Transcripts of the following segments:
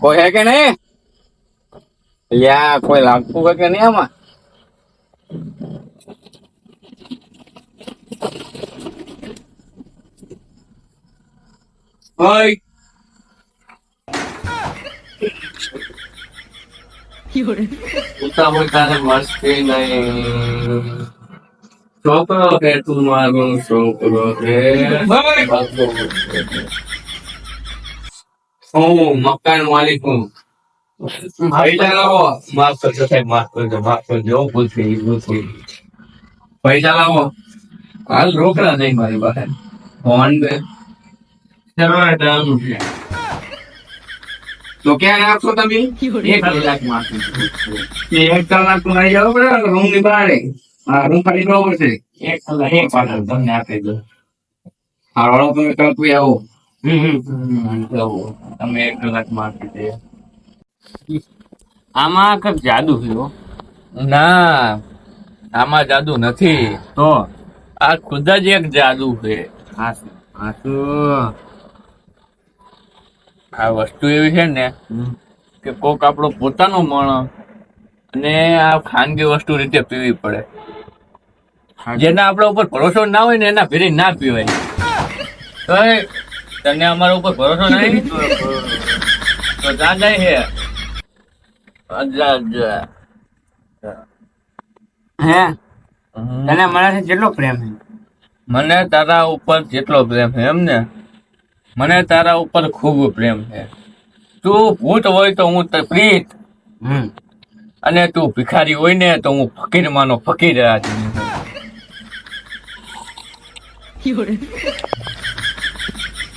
કોઈ હે કે નહીં? યા કોઈ લાગતું હોય કે નહીં આમાં? ઓય ઉતાવળ તારે મસ્તી નહીં. છોકરો કે તું મારો છોકરો કે હું મકાન માલિક હું. પૈસા લાવો. માફ કરજો સાહેબ, માફ કરજો. ભૂલ થઈ. પૈસા લાવો. હાલ રોકડા નહીં મારી પાસે. ફોન દે. તો ક્યાં નાખશો તમે? 1 કલાકમાં. 1 કલાક તો નહીં જવું પડે રૂમ ની બહાર. રૂમ ખાલી બરોબર છે. 1 કલાક 1 કલાક તમને આપી દો. હારો તમે કરતું આવો. તમે 1 કલાકમાં આપી દે. આમાં કઈક જાદુ થયો. ના, આમાં જાદુ નથી. તો આ ખુદ જ એક જાદુ છે. આ આ વસ્તુ એવી છે ને કે કોક આપણો પોતાનો માણસ અને આ ખાનગી વસ્તુ રીતે પીવી પડે. જેના આપણા ઉપર ભરોસો ના હોય ને એના ભેરી ના પીવાય. તો તને અમારા ઉપર ભરોસો નહીં તો જા જાય છે. હે તને મારાથી કેટલો પ્રેમ છે? મને તારા ઉપર જેટલો પ્રેમ છે એમ ને, મને તારા ઉપર ખૂબ પ્રેમ છે. તું ભૂત હોય તો હું પ્રીત, અને તું ભિખારી હોય ને તો હું ફકીર માનો ફકીર.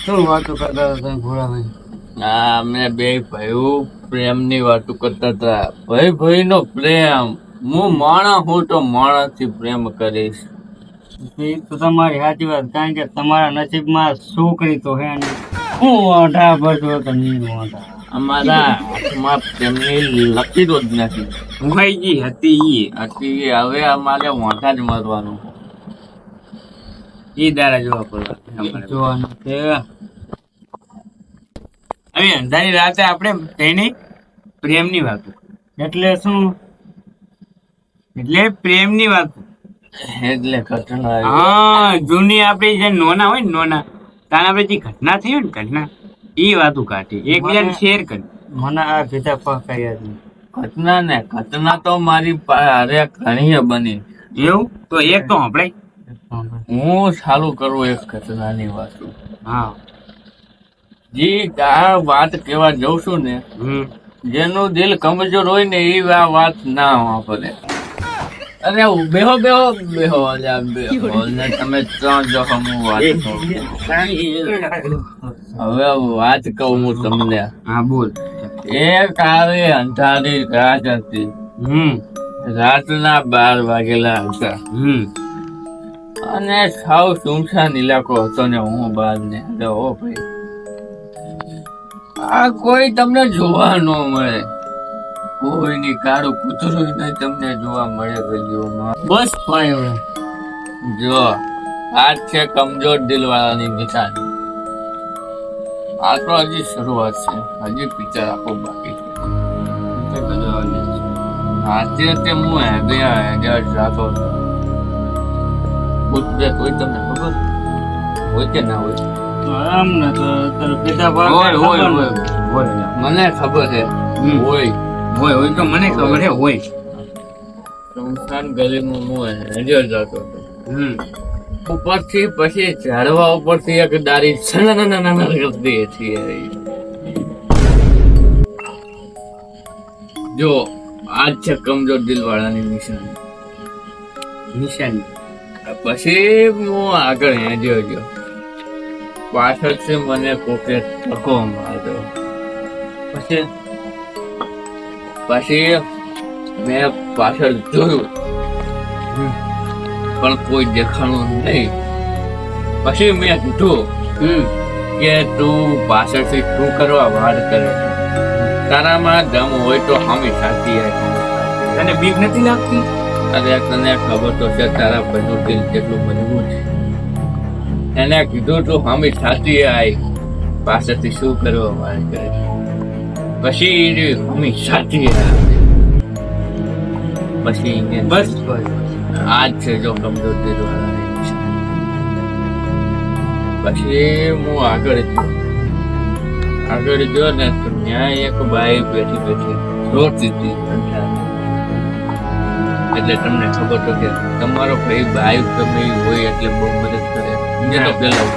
શું વાતો કરતા હતા ભોળાભાઈ? હા, અમે બે ભાઈઓ પ્રેમની વાતો કરતા હતા. ભાઈ નો પ્રેમ. હું માણસ હું તો માણસ થી પ્રેમ કરીશ. એ તો તમારી સાચી વાત, કારણ કે તમારા નસીબમાં છોકરી તો હે નહીં. હું ઓઢા ભરતો તો નહીં ઓઢા. અમારા હાથમાં પ્રેમની લકીરો જ નથી. ઉભાઈ ગઈ હતી હવે અમારે વાંધા જ મરવાનું. ઈ દારા જોવા પડે જોવાનું છે. હવે અંધારી રાતે આપણે તેની પ્રેમની વાતો. એટલે શું? એટલે પ્રેમની વાતો. એટલે ઘટના. હા, જૂની આપડી જે નોના હોય ને નોના તાન આપણે જે ઘટના થઈ હોય ને ઘટના એ વાતો કાઢી એકબીજાને શેર કરી. મને આ ભેટા પકડ્યા ઘટના તો મારી અરે ઘણી બની. એવું તો એક તો આપણે હું ચાલુ કરું એક ઘટનાની વાતો. હા, જી આ વાત કેવા જઉં છું ને, જેનું દિલ કમજોર હોય ને એ આ વાત ના વાપરે. અરે બેહો ને તમે ત્રણ જો હું વાત કહું. હવે વાત કહું હું તમને. હા બોલ. એક આવી અંધારી રાત હતી. રાતના 12 વાગેલા હતા. અને સાવ સુમસાન ઇલાકો હતો ને હું બહાર ને ઓ ભાઈ આ કોઈ તમને જોવા ન મળે. કોઈની કાળું કૂતરું નહીં તમને જોવા મળે ગલીઓમાં. બસ ભાઈ જો આ છે કમજોર દિલ વાળાની નિશાની. આ તો હજી શરૂઆત છે, હજી પિક્ચર આખો બાકી છે. આજે તે હું હેગ્યા જાતો હતો. ભૂતપ્રેત હોય તમને ખબર હોય કે ના હોય? મને ખબર છે હોય તો મને ખબર છે હોય. શમશાન ગલીમાં હું હેન્ડ્યો જતો હતો. ઉપરથી પછી ઝાડવા ઉપરથી એક દારી કરતી હતી. જો આજ છે કમજોર દિલ વાળાની નિશાની. પછી હું આગળ હેંડ્યો ગયો. પાછળથી મને કોકે ધક્કો માર્યો. પછી મેં પાછળ જોયું પણ કોઈ દેખાણું નહીં. પછી મેં કીધું કે તું પાછળથી શું કરવા વાર કરે તારામાં દમ હોય તો હમી સાચી તને બીક નથી લાગતી? અરે તને ખબર તો છે તારા ભાઈનું દિલ કેટલું મજબૂત છે. એને કીધું તું હમી સાચી આય પાછળથી શું કરવા વાર કરે પછી હમી સાચી આવે પછી બસ આજ છે જો કમજોર દિલ વાળા પછી હું આગળ ગયો ને તો ત્યાં એક બાઈ બેઠી રોતી હતી એટલે તમને ખબર તો કે તમારો ભાઈ બાઈ ગમે ઈ હોય એટલે બહુ મદદ કરે એને તો પેલા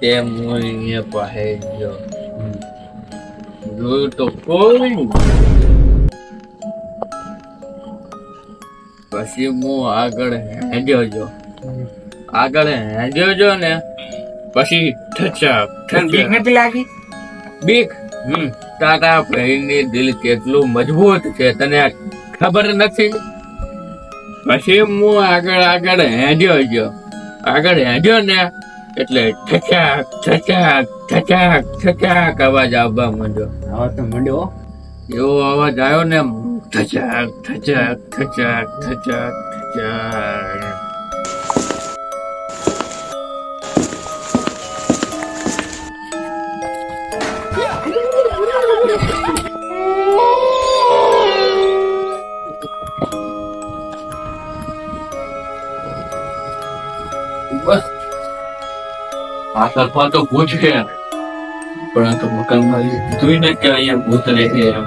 તે હું અહીંયા પાસે ગયો જોયું તો કોઈ પછી હું આગળ હેંડ્યો જો ને પછી બીક નથી લાગી? બીક તારા ભાઈની દિલ કેટલું મજબૂત છે તને ખબર નથી? પછી હું આગળ હેંડ્યો ને એટલે ઠચાક અવાજ આવવા માંડ્યો. આવા તો મંડ્યો એવો અવાજ આવ્યો ને ઠચાક. બસ આ તરફા તો ભૂત છે પરંતુ મકાન મારી કીધું ને કે અહીંયા ભૂત રહે છે એમ.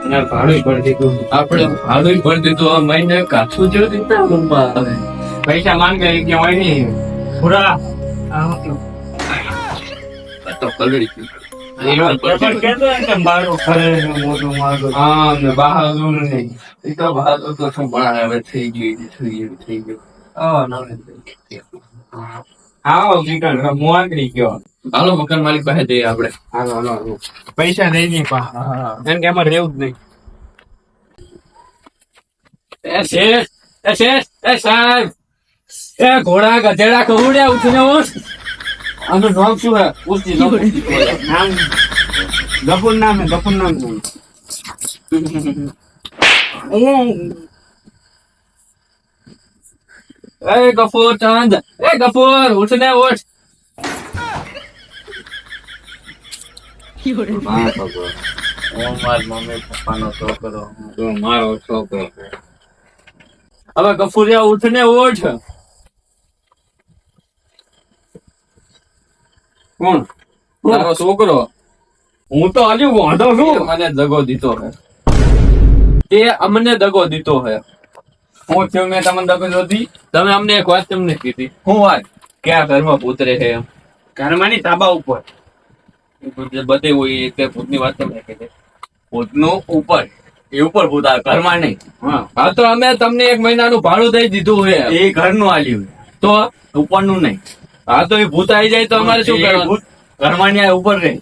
અને ભાડું ભરી દીધું. આપણે ભાડું ભરી દીધું. આ મહિને કાચું જો દીધા રૂમમાં આવે પૈસા માંગે કે હોય નહીં પૂરા તો કલડી હાલો મકાન માલિક પાસે જઈએ આપણે. પૈસા નહીં નહીં કારણ કે એમાં રહેવું જ નહીં. સાહેબ એ ઘોડા ગધેડા કହୁડ્યા ઉઠીને ઉઠ. આનું નામ શું હે? પૂછતી નામ ગફુર નામ હે ગફુર નામ. એ ગફુર ચાંદ એ ગફુર ઉઠને ઉઠ. મમ્મી પપ્પાનો છોકરો મારો છોકરો. હવે ગફુરિયા ઉઠને ઉઠ. કોણ? તારો છોકરો. હું તો હજુ વાંધો છું. મને દગો દીધો હે. તે અમને દગો દીધો હે. હું થયું મેં તમને દગો દીધી? તમે અમને એક વાત તમને કીધી. શું વાત? કે આ ઘરમાં ભૂત રહે એમ. ઘરમાં ની તાબા ઉપર બધે હોય તે ભૂતની વાત તમને કીધી. ભૂતનું ઉપર એ ઉપર ભૂત આવે ઘરમાં નહીં. હા તો અમે તમને 1 મહિનાનું ભાડું દઈ દીધું હે. એ ઘરનું આલ્યું તો ઉપરનું નહીં. હા તો એ ભૂત આવી જાય તો અમારે શું કરવાનું? ઘરમાં ની ઉપર રહે.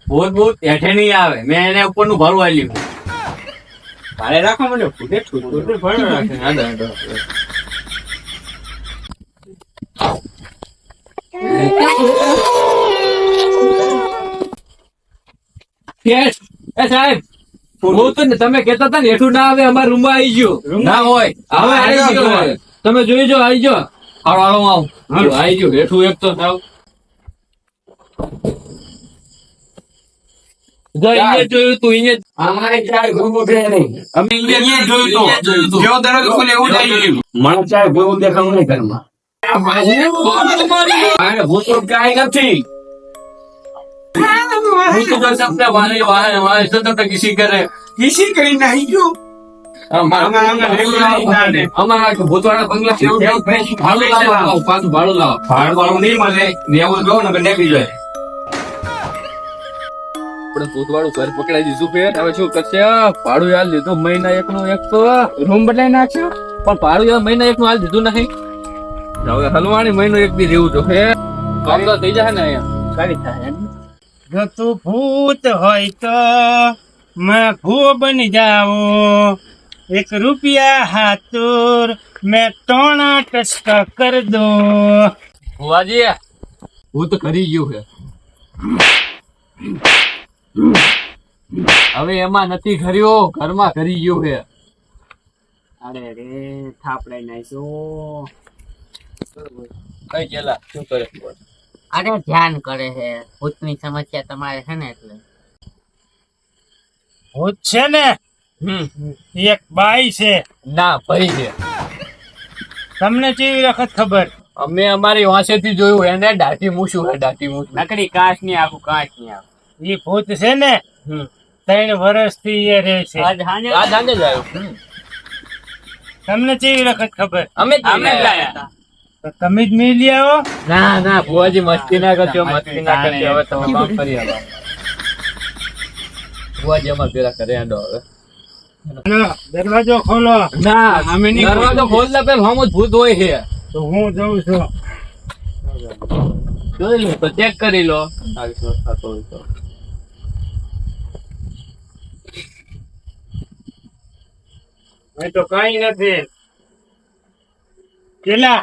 ભૂત હેઠે નહીં આવે. મેં એને ઉપરનું ભાડું આલ્યું. ભાડે રાખવા માંડ્યો. ભાડે રાખે. સાહેબ ભૂત ને તમે કેતા હતા ને હેઠું ના આવે અમારા રૂમ માં આવી ગયો. ના હોય હવે આવી ગયો. તમે જોઈ જો આવી ગયો. હાલો આવું આવી ગયો હેઠું એક તો થાવ. જોયું તું અમારે ચાર ભૂગું છે નહીં. અમે અહીંયા જોયું તું. જેવો દરવાજો ખોલે એવું થઈ ગયું. મને ચાર ભૂગું દેખાવું નહીં ઘરમાં. ભૂત તો કાંઈ નથી. ભૂત તો સપને વારે સતત કિસી કરે. કિસી કરી નાખી ગયો. અમારા ભૂતવાળા બંગલા ભાડું લાવો. પાછું ભાડું લાવો. ભાડું નહીં મળે. દેવું જો ને ડેબી જાય. આપણે ભૂતવાળું ઘર પકડાઈ દીધું ફેર. હવે શું કરશે? ભાડું હાલ દીધું મહિના 1નું. એક તો રૂમ બદલાઈ નાખ્યો પણ ભાડું મહિના 1નું હાલ દીધું નહીં. હવે હલવાણી મહિનો 1 દી રહેવું તો હે કામ તો થઈ જાય ને અહીંયા. કરી થાય. જો તું ભૂત હોય તો મેં ભૂ બની જાઉં. एक रुपया हाथुर मैं टोना टचका कर दूं. ભુવાજી હું તો કરી ગયું છે હવે એમાં નથી કર્યો ઘરમાં કરી ગયું છે અરે રે થાપડાઈ નાખ્યો. કઈ ચેલા શું કરે અરે ધ્યાન કરે છે ભૂતની સમસ્યા તમારે છે ને એટલે ભૂત છે ને એક બાઈ છે. ના ભાઈ છે તમને કેવી વખત ખબર? અમે અમારી વાંસેથી જોયું એને દાઢી મૂછું છે દાઢી મૂછું નકરી કાચ ની આખું કાચ ની આખું એ ભૂત છે ને 3 વર્ષથી એ રહે છે. આ સાંજે જ આવ્યો તમને કેવી વખત ખબર? અમે જ લાયા હતા. તો તમે જ મિલી આવો. ના ના ભુવાજી મસ્તી ના કરજો મસ્તી ના કરજો હવે તમે કામ કરી આવો ભુવાજી અમાર પેલા કરે આડો હવે હાલો, દરવાજો ખોલો. ના અમે નહીં દરવાજો ખોલ દે પેલા હમ જ ભૂત હોય છે તો હું જઉં છું. જોઈ લો તો ચેક કરી લો આવી સંસ્થા તો હોય તો અહીં તો કઈ નથી. પેલા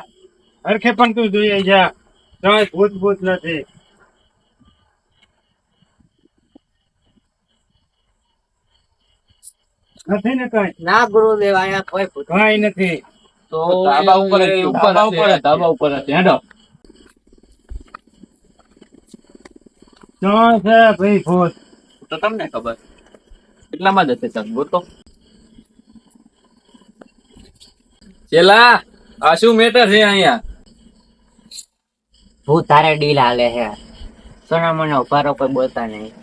હરખે પણ તું જોઈ જા. કઈ ભૂત ભૂત નથી. નથી ને કઈ? ના ગુરુદેવ અહીંયા કોઈ ભૂત કઈ નથી. તો ધાબા ઉપર જ છે, ધાબા ઉપર જ, ધાબા ઉપર જ છે. હેડો ક્યાં છે ભાઈ ભૂત? તો તમને ખબર એટલામાં જ હશે સાહેબ ગોતો ચેલા આ શું મેટર છે અહીંયા ભૂત તારે ડીલ હાલે છે સોના મને ઉભારો કોઈ બોલતા નહીં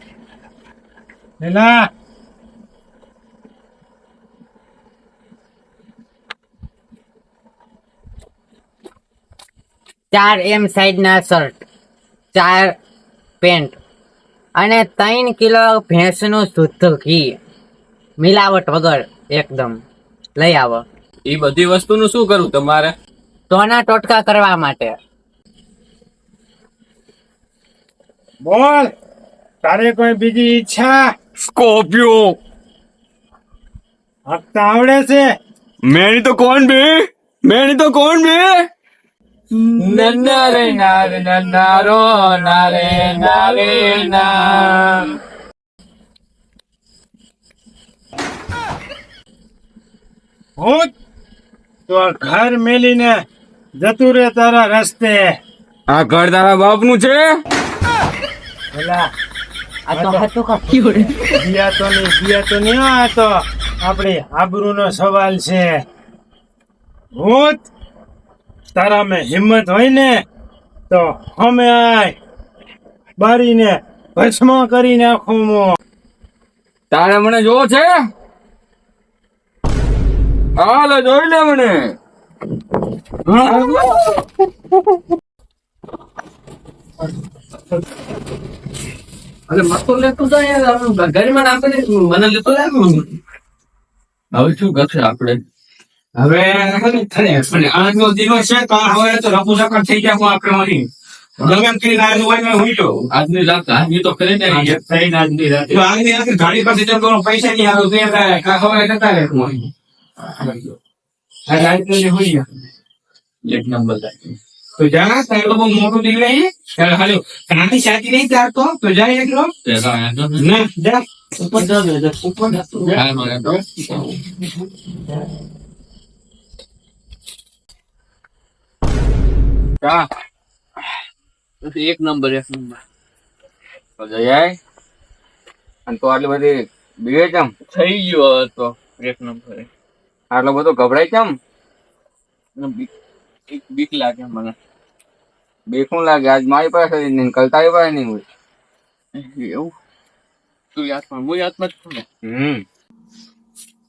પેલા 4 એમ સાઈઝ ના શર્ટ 4 પેન્ટ અને 3 કિલો ભેંસનું શુદ્ધ ઘી મિલાવટ વગર એકદમ લઈ આવો એ બધી વસ્તુનું શું કરું તમારે સોના ટોટકા કરવા માટે બોલ, તારે કોઈ બીજી ઈચ્છા? સ્કોર્પિયો હકતા આવડે છે? મેની તો કોણ બે નન્ના રે નારે નન્નારો નારે નારે ના ભૂત તો આ ઘર મેલીને જતું રે તારા રસ્તે. આ ઘર તારા બાપ નું છે પેલા આ તો હતું કાકી બિયા તો નહીં આ તો આપણી આબરૂનો સવાલ છે. ભૂત તારા મેં હિંમત હોય ને તો અમે આય બારીને ભસ્મ કરી નાખું મો. તારે મને જોવો છે હાલો જોઈ લે મને અરે મતો લેતો જાય યાર ઘરમાં આપણે મને લેતો જાય હવે શું કરશે આપણે હવે આજનો દિવસ છે તો હવે તો રફુચક્કર થઈ ગયા આપણે અહીં ગમે એમ કરીને આજે હોય ને હું તો આજની રાત આજની તો કરે ને થઈને આજની રાતે જો આગની રાતે ગાડી પાસે જેમ કરો પૈસા નહીં આવે તો એમ થાય કા હવે નતા રહે હું અહીં આ રાતે ને હોય એક નંબર તો જા તારે તો બહુ મોટું દિલ નહીં ત્યારે હાલો કાંઈ શાદી નહીં ત્યાર તો જાય એકલો ના જા ઉપર જા ઉપર એક નંબર તો જય અને તો આટલી બધી બીવે ચમ થઈ ગયો હવે તો એક નંબર આટલો બધો ગભરાય ચમ બીક લાગે મને બેખું લાગે આજ મારી પાસે નહીં કલતારી પાસે નહીં હોય એવું તું યાદમાં હું યાદમાં જ છું ને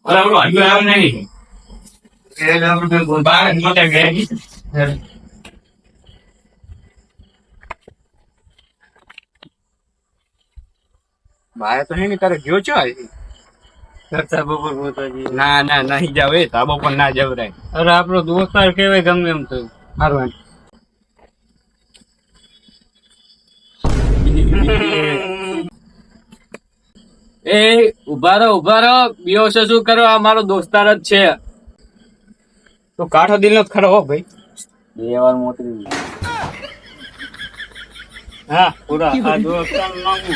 અરે આપણો હજુ આવે નહીં બાર મોટા ગયા મારે તો નહીં તારે ગયો છો કરતા બપોર પોતાજી. ના ના નહીં જાવ એ ધાબા પર ના જવરાય અરે આપણો દોસ્તાર કહેવાય ગમે એમ તો સારું એ ઉભા રહો બીઓ છે શું કરો આ મારો દોસ્તાર જ છે. તો કાઠો દિલ નો ખરો હો ભાઈ. બે વાર મોતરી હા પૂરા આ દોસ્તાર માંગુ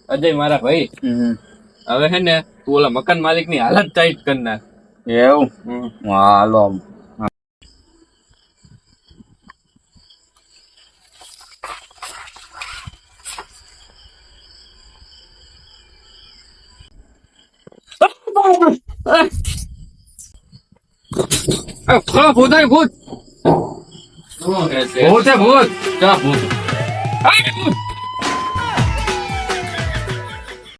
અજય મારા ભાઈ હવે છે ને તું ઓલા મકાન માલિક ની હાલત ટાઈટ કરી નાખ. એવું હાલો ભૂત ભૂત ભૂત ભૂત